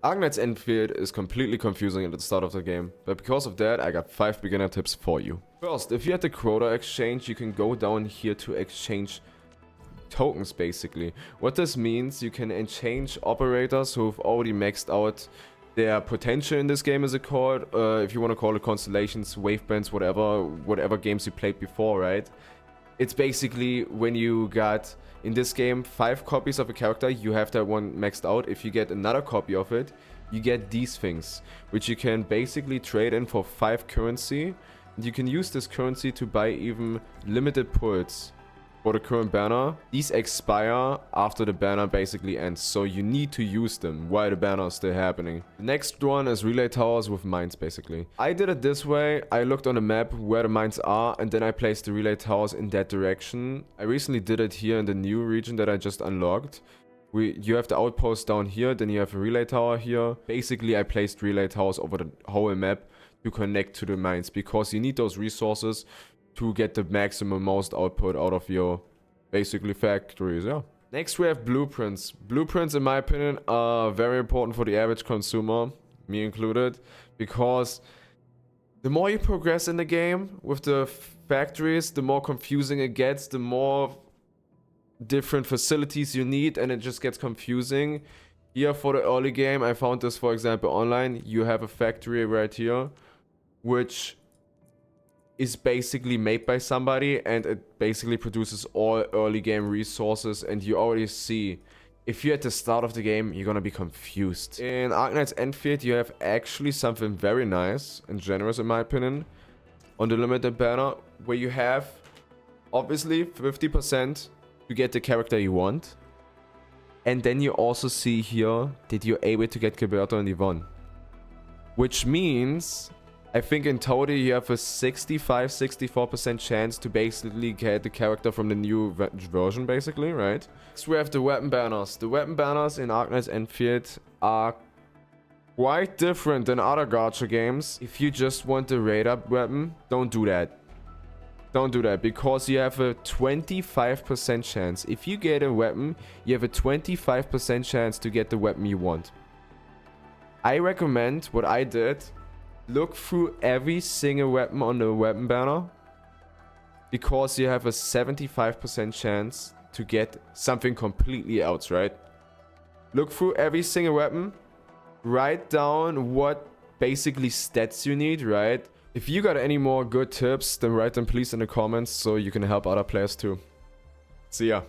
Arknights Endfield is completely confusing at the start of the game, but because of that I got 5 beginner tips for you. First, if you're at the Crota Exchange, you can go down here to exchange tokens basically. What this means, you can exchange operators who've already maxed out their potential in this game, is it called? If you want to call it constellations, wavebands, whatever games you played before, right? It's basically when you got, in this game, 5 copies of a character, you have that one maxed out. If you get another copy of it, you get these things, which you can basically trade in for 5 currency. You can use this currency to buy even limited pulls for the current banner. These expire after the banner basically ends, so you need to use them while the banner is still happening. The next one is relay towers with mines basically. I did it this way. I looked on the map where the mines are and then I placed the relay towers in that direction. I recently did it here in the new region that I just unlocked. You have the outpost down here, then you have a relay tower here. Basically I placed relay towers over the whole map to connect to the mines because you need those resources to get the maximum most output out of your basically factories, yeah. Next we have blueprints. Blueprints, in my opinion, are very important for the average consumer, me included, because the more you progress in the game with the factories, the more confusing it gets, the more different facilities you need, and it just gets confusing. Here for the early game, I found this, for example, online. You have a factory right here, which is basically made by somebody, and it basically produces all early game resources, and you already see, if you're at the start of the game, you're gonna be confused. In Arknights Endfield, you have actually something very nice and generous, in my opinion, on the limited banner, where you have, obviously, 50% to get the character you want, and then you also see here that you're able to get Gilberta and Yvonne, which means I think in total you have a 65-64% chance to basically get the character from the new version, basically, right? Next we have the weapon banners. The weapon banners in Arknights Endfield are quite different than other gacha games. If you just want the radar weapon, don't do that. Don't do that, because you have a 25% chance. If you get a weapon, you have a 25% chance to get the weapon you want. I recommend what I did. Look through every single weapon on the weapon banner, because you have a 75% chance to get something completely else, right? Look through every single weapon, write down what basically stats you need, right? If you got any more good tips, then write them please in the comments so you can help other players too. See ya.